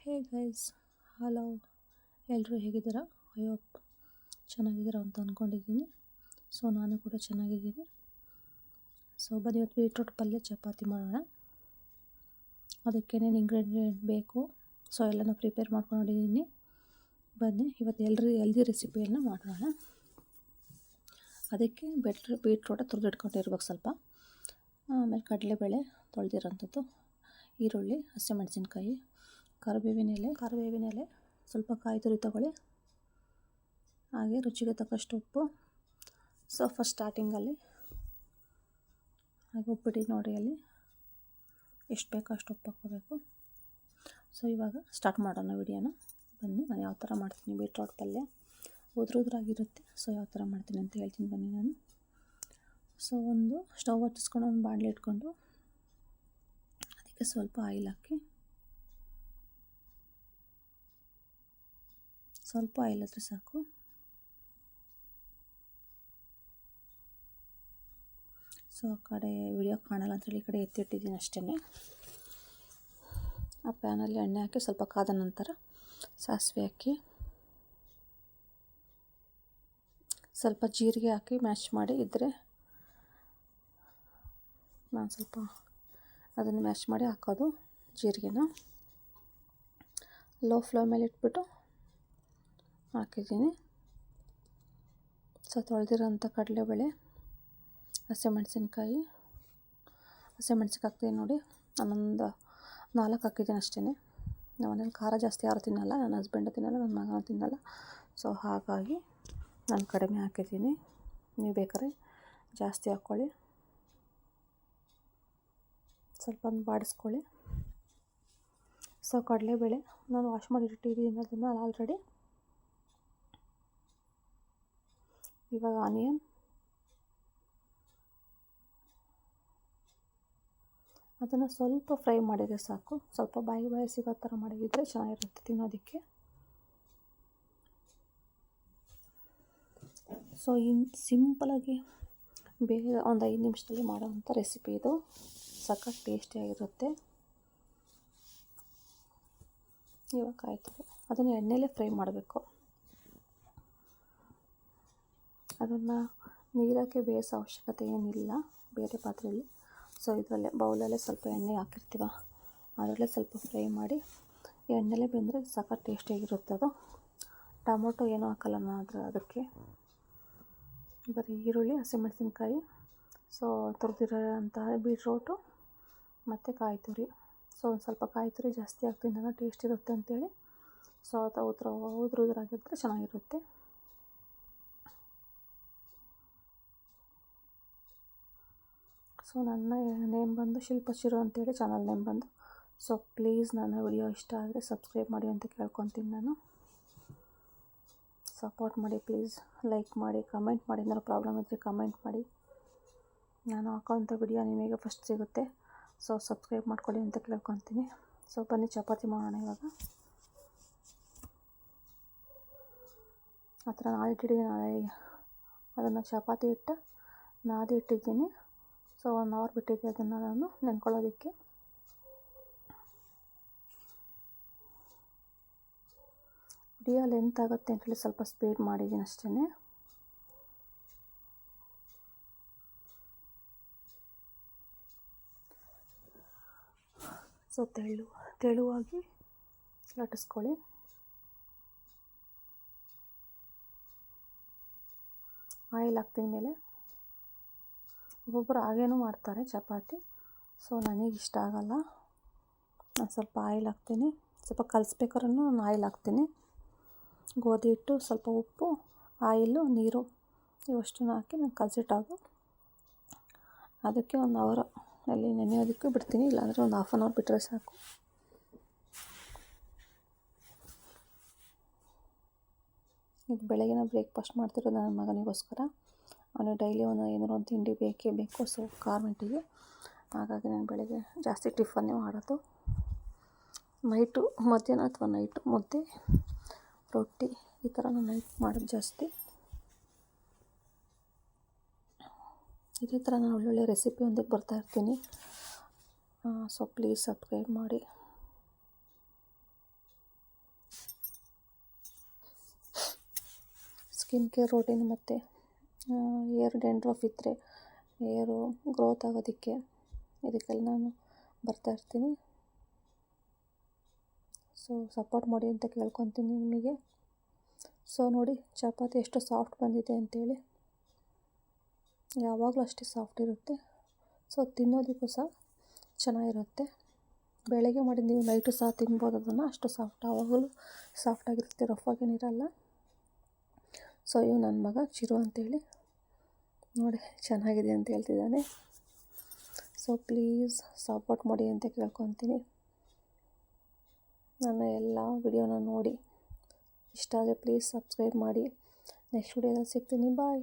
Hey guys, hello, ಎಲ್ಲರೂ ಹೇಗಿದ್ದೀರಾ? I hope ಚೆನ್ನಾಗಿದ್ದೀರಾ ಅಂತ ಅಂದ್ಕೊಂಡಿದ್ದೀನಿ. ಸೊ ನಾನು ಕೂಡ ಚೆನ್ನಾಗಿದ್ದೀನಿ. ಸೊ ಬನ್ನಿ ಇವತ್ತು ಬೀಟ್ರೂಟ್ ಪಲ್ಯ ಚಪಾತಿ ಮಾಡೋಣ. ಅದಕ್ಕೇನೇನು ಇಂಗ್ರೀಡಿಯೆಂಟ್ ಬೇಕು ಸೊ ಎಲ್ಲನೂ ಪ್ರಿಪೇರ್ ಮಾಡ್ಕೊಂಡಿದ್ದೀನಿ. ಬನ್ನಿ ಇವತ್ತು ಹೆಲ್ದಿ ರೆಸಿಪಿಯನ್ನು ಮಾಡೋಣ. ಅದಕ್ಕೆ ಬೀಟ್ರೂಟ ತುರಿದಿಟ್ಕೊಂಡಿರ್ಬೇಕು ಸ್ವಲ್ಪ. ಆಮೇಲೆ ಕಡಲೆಬೇಳೆ ತೊಳೆದಿರೋಂಥದ್ದು, ಈರುಳ್ಳಿ, ಹಸಿಮೆಣಸಿನ್ಕಾಯಿ, ಕರಿಬೇವಿನ ಎಲೆ, ಸ್ವಲ್ಪ ಕಾಯಿ ತುರಿ ತಗೊಳ್ಳಿ, ಹಾಗೆ ರುಚಿಗೆ ತಕ್ಕಷ್ಟು ಉಪ್ಪು. ಸೊ ಫಸ್ಟ್ ಸ್ಟಾರ್ಟಿಂಗಲ್ಲಿ ಹಾಗೆ ಉಪ್ಪಿಟ್ಟು ನೋಡಿ, ಅಲ್ಲಿ ಎಷ್ಟು ಬೇಕೋ ಅಷ್ಟು ಉಪ್ಪು ಹಾಕ್ಕೋಬೇಕು. ಸೊ ಇವಾಗ ಸ್ಟಾರ್ಟ್ ಮಾಡೋಣ ವಿಡಿಯೋನ. ಬನ್ನಿ ನಾನು ಯಾವ ಥರ ಮಾಡ್ತೀನಿ ಬೀಟ್ರೂಟ್ ಪಲ್ಯ. ಉದ್ರಾಗಿರುತ್ತೆ. ಸೊ ಯಾವ ಥರ ಮಾಡ್ತೀನಿ ಅಂತ ಹೇಳ್ತೀನಿ ಬನ್ನಿ ನಾನು. ಸೊ ಒಂದು ಸ್ಟವ್ ಹಚ್ಚಿಸ್ಕೊಂಡು ಒಂದು ಬಾಣಲೆ ಇಟ್ಕೊಂಡು ಅದಕ್ಕೆ ಸ್ವಲ್ಪ ಆಯಿಲ್ ಹಾಕಿ, ಸ್ವಲ್ಪ ಆಯಿಲ್ ಹತ್ರ ಸಾಕು. ಸೊ ಆ ಕಡೆ ವಿಡಿಯೋ ಕಾಣಲ್ಲ ಅಂತೇಳಿ ಈ ಕಡೆ ಎತ್ತಿಟ್ಟಿದ್ದೀನಿ ಅಷ್ಟೇ. ಆ ಪ್ಯಾನಲ್ಲಿ ಎಣ್ಣೆ ಹಾಕಿ ಸ್ವಲ್ಪ ಕಾದ ನಂತರ ಸಾಸಿವೆ ಹಾಕಿ, ಸ್ವಲ್ಪ ಜೀರಿಗೆ ಹಾಕಿ ಮ್ಯಾಶ್ ಮಾಡಿ ಇದ್ದರೆ ನಾನು ಸ್ವಲ್ಪ ಅದನ್ನು ಮ್ಯಾಶ್ ಮಾಡಿ ಹಾಕೋದು. ಜೀರಿಗೆನ ಲೋ ಫ್ಲೇಮಲ್ಲಿ ಇಟ್ಬಿಟ್ಟು ಹಾಕಿದ್ದೀನಿ. ಸೊ ತೊಳೆದಿರೋಂಥ ಕಡಲೆಬೇಳೆ, ಹಸಿಮೆಣಸಿನ್ಕಾಯಿ ಹಾಕ್ತೀನಿ ನೋಡಿ. ನಾನೊಂದು 4 ಹಾಕಿದ್ದೀನಿ ಅಷ್ಟೇ. ನಮ್ಮ ಮನೇಲಿ ಖಾರ ಜಾಸ್ತಿ ಯಾರು ತಿನ್ನಲ್ಲ, ನನ್ನ ಹಸ್ಬೆಂಡು ತಿನ್ನಲ್ಲ, ನನ್ನ ಮಗನೂ ತಿನ್ನಲ್ಲ. ಸೊ ಹಾಗಾಗಿ ನಾನು ಕಡಿಮೆ ಹಾಕಿದ್ದೀನಿ. ನೀವು ಬೇಕಾದ್ರೆ ಜಾಸ್ತಿ ಹಾಕ್ಕೊಳ್ಳಿ. ಸ್ವಲ್ಪ ಬಾಡಿಸ್ಕೊಳ್ಳಿ. ಸೊ ಕಡಲೆಬೇಳೆ ನಾನು ವಾಶ್ ಮಾಡಿ ಇಟ್ಟಿದ್ದೀನಿ ಅದನ್ನು ಆಲ್ರೆಡಿ. ಇವಾಗ ಆನಿಯನ್, ಅದನ್ನು ಸ್ವಲ್ಪ ಫ್ರೈ ಮಾಡಿದರೆ ಸಾಕು. ಸ್ವಲ್ಪ ಬಾಯಿ ಸಿಗೋ ಥರ ಮಾಡಿದರೆ ಚೆನ್ನಾಗಿರುತ್ತೆ ತಿನ್ನೋದಕ್ಕೆ. ಸೊ ಸಿಂಪಲಾಗಿ ಬೇಗ ಒಂದು 5 ನಿಮಿಷದಲ್ಲಿ ಮಾಡೋವಂಥ ರೆಸಿಪಿ ಇದು. ಸಖತ್ ಟೇಸ್ಟಿಯಾಗಿರುತ್ತೆ. ಇವಾಗ ಆಯಿತು, ಅದನ್ನು ಎಣ್ಣೆಲೇ ಫ್ರೈ ಮಾಡಬೇಕು. ಅದನ್ನು ನೀರಕ್ಕೆ ಬೇಯಿಸೋ ಅವಶ್ಯಕತೆ ಏನಿಲ್ಲ ಬೇರೆ ಪಾತ್ರೆಯಲ್ಲಿ. ಸೊ ಇದರಲ್ಲೇ ಬೌಲಲ್ಲೇ ಸ್ವಲ್ಪ ಎಣ್ಣೆ ಹಾಕಿರ್ತೀವ, ಅದರಲ್ಲೇ ಸ್ವಲ್ಪ ಫ್ರೈ ಮಾಡಿ ಎಣ್ಣೆಲೇ ಬೆಂದರೆ ಸಖತ್ ಟೇಸ್ಟಿಯಾಗಿರುತ್ತೆ ಅದು. ಟೊಮೊಟೊ ಏನೂ ಹಾಕಲ್ಲ ನಾನು ಅದಕ್ಕೆ, ಬರೀ ಈರುಳ್ಳಿ, ಹಸಿಮೆಣಸಿನ್ಕಾಯಿ, ಸೊ ತುರಿದಿರೋಂತಹ ಬೀಟ್ರೂಟು ಮತ್ತು ಕಾಯಿ ತುರಿ. ಸೊ ಒಂದು ಸ್ವಲ್ಪ ಕಾಯಿ ತುರಿ ಜಾಸ್ತಿ ಹಾಕ್ತೀನಿ ನಾನು, ಟೇಸ್ಟ್ ಇರುತ್ತೆ ಅಂತೇಳಿ. ಸೊ ಅದು ಉದ್ರಾಗಿದ್ದರೆ ಚೆನ್ನಾಗಿರುತ್ತೆ. ಸೊ ನನ್ನ ನೇಮ್ ಬಂದು ಶಿಲ್ಪ ಚಿರು ಅಂತೇಳಿ ಚಾನಲ್ ನೇಮ್ ಬಂದು. ಸೊ ಪ್ಲೀಸ್ ನನ್ನ ವಿಡಿಯೋ ಇಷ್ಟ ಆದರೆ ಸಬ್ಸ್ಕ್ರೈಬ್ ಮಾಡಿ ಅಂತ ಕೇಳ್ಕೊತೀನಿ ನಾನು. ಸಪೋರ್ಟ್ ಮಾಡಿ ಪ್ಲೀಸ್, ಲೈಕ್ ಮಾಡಿ, ಕಮೆಂಟ್ ಮಾಡಿ. ಏನಾದ್ರು ಪ್ರಾಬ್ಲಮ್ ಇದ್ದರೆ ಕಮೆಂಟ್ ಮಾಡಿ. ನಾನು ಹಾಕೋಂಥ ವಿಡಿಯೋ ನಿಮಗೆ ಫಸ್ಟ್ ಸಿಗುತ್ತೆ. ಸೊ ಸಬ್ಸ್ಕ್ರೈಬ್ ಮಾಡ್ಕೊಳ್ಳಿ ಅಂತ ಕೇಳ್ಕೊತೀನಿ. ಸೊ ಬನ್ನಿ ಚಪಾತಿ ಮಾಡೋಣ ಇವಾಗ. ಆ ಥರ ನಾದಿಟ್ಟಿದ್ದೀನಿ, ಅದನ್ನು ಚಪಾತಿ ಹಿಟ್ಟು ನಾದಿ ಇಟ್ಟಿದ್ದೀನಿ. ಸೊ 1 ಅವರ್ ಬಿಟ್ಟಿದ್ದೆ ಅದನ್ನು ನಾನು ನೆನ್ಕೊಳ್ಳೋದಕ್ಕೆ. ವಿಡಿಯೋ ಲೆಂತ್ ಆಗುತ್ತೆ ಅಂತೇಳಿ ಸ್ವಲ್ಪ ಸ್ಪೀಡ್ ಮಾಡಿದ್ದೀನಿ ಅಷ್ಟೇ. ಸೊ ತೆಳುವಾಗಿ ಲಟ್ಟಿಸ್ಕೊಳ್ಳಿ. ಆಯಿಲ್ ಹಾಕ್ತೀನಿ ಮೇಲೆ. ಒಬ್ಬೊಬ್ಬರು ಹಾಗೇನೂ ಮಾಡ್ತಾರೆ ಚಪಾತಿ. ಸೊ ನನಗಿಷ್ಟ ಆಗಲ್ಲ. ನಾನು ಸ್ವಲ್ಪ ಆಯಿಲ್ ಹಾಕ್ತೀನಿ. ಸ್ವಲ್ಪ ಕಲಿಸ್ಬೇಕಾದ್ರೂ ನಾನು ಆಯಿಲ್ ಹಾಕ್ತೀನಿ. ಗೋಧಿ ಹಿಟ್ಟು, ಸ್ವಲ್ಪ ಉಪ್ಪು, ಆಯಿಲು, ನೀರು ಇವಷ್ಟನ್ನು ಹಾಕಿ ನಾನು ಕಲಸಿಟ್ಟೋದು. ಅದಕ್ಕೆ 1 ಅವರ್ ಅಲ್ಲಿ ನೆನೆಯೋದಕ್ಕೆ ಬಿಡ್ತೀನಿ, ಇಲ್ಲಾಂದರೆ ಒಂದು 1/2 ಅವರ್ ಬಿಟ್ಟರೆ ಸಾಕು. ಇದು ಬೆಳಗಿನ ಬ್ರೇಕ್ಫಾಸ್ಟ್ ಮಾಡ್ತಿರೋದು ನನ್ನ ಮಗನಿಗೋಸ್ಕರ. ಅವನು ಡೈಲಿ ಏನಾದ್ರು ಒಂದು ತಿಂಡಿ ಬೇಕೇ ಬೇಕು. ಸೊ ಕಾರ್ಮೆಂಟಿಗೆ, ಹಾಗಾಗಿ ನಾನು ಬೆಳಗ್ಗೆ ಜಾಸ್ತಿ ಟಿಫನ್ನೇ ಮಾಡೋದು. ಮಧ್ಯಾಹ್ನ ಅಥವಾ ನೈಟು ಮುದ್ದೆ, ರೊಟ್ಟಿ ಈ ಥರ ನಾನು ನೈಟ್ ಮಾಡೋದು ಜಾಸ್ತಿ. ಇದೇ ಥರ ನಾನು ಒಳ್ಳೊಳ್ಳೆ ರೆಸಿಪಿ ಒಂದಕ್ಕೆ ಬರ್ತಾಯಿರ್ತೀನಿ. ಸೊ ಪ್ಲೀಸ್ ಸಬ್ಸ್ಕ್ರೈಬ್ ಮಾಡಿ. ಸ್ಕಿನ್ ಕೇರ್ ರೋಟೀನ್ ಮತ್ತು ಏರ್ ಡ್ಯಾಂಡ್ರಫ್ ಇದ್ದರೆ ಏರು ಗ್ರೋತ್ ಆಗೋದಕ್ಕೆ ಇದಕ್ಕೆಲ್ಲ ನಾನು ಬರ್ತಾಯಿರ್ತೀನಿ. ಸೊ ಸಪೋರ್ಟ್ ಮಾಡಿ ಅಂತ ಕೇಳ್ಕೊತೀನಿ ನಿಮಗೆ. ಸೊ ನೋಡಿ ಚಪಾತಿ ಎಷ್ಟು ಸಾಫ್ಟ್ ಬಂದಿದೆ ಅಂತೇಳಿ. ಯಾವಾಗಲೂ ಅಷ್ಟೇ ಸಾಫ್ಟ್ ಇರುತ್ತೆ. ಸೊ ತಿನ್ನೋದಕ್ಕೂ ಸಹ ಚೆನ್ನಾಗಿರುತ್ತೆ. ಬೆಳಗ್ಗೆ ಮಾಡಿ ನೀವು ನೈಟು ಸಹ ತಿನ್ಬೋದು ಅದನ್ನು, ಅಷ್ಟು ಸಾಫ್ಟ್, ಆವಾಗಲೂ ಸಾಫ್ಟಾಗಿರುತ್ತೆ, ರಫ್ ಆಗೇನಿರಲ್ಲ. ಸೊ ಇವು ನನ್ನ ಮಗ ಚಿರು ಅಂತೇಳಿ ನೋಡಿ ಚೆನ್ನಾಗಿದೆ ಅಂತ ಹೇಳ್ತಿದ್ದಾನೆ. ಸೊ ಪ್ಲೀಸ್ ಸಪೋರ್ಟ್ ಮಾಡಿ ಅಂತ ಕೇಳ್ಕೊತೀನಿ. ನನ್ನ ಎಲ್ಲ ವಿಡಿಯೋನ ನೋಡಿ ಇಷ್ಟ ಆದರೆ ಪ್ಲೀಸ್ ಸಬ್ಸ್ಕ್ರೈಬ್ ಮಾಡಿ. ನೆಕ್ಸ್ಟ್ ವಿಡಿಯೋದಲ್ಲಿ ಸಿಗ್ತೀನಿ. ಬಾಯ್.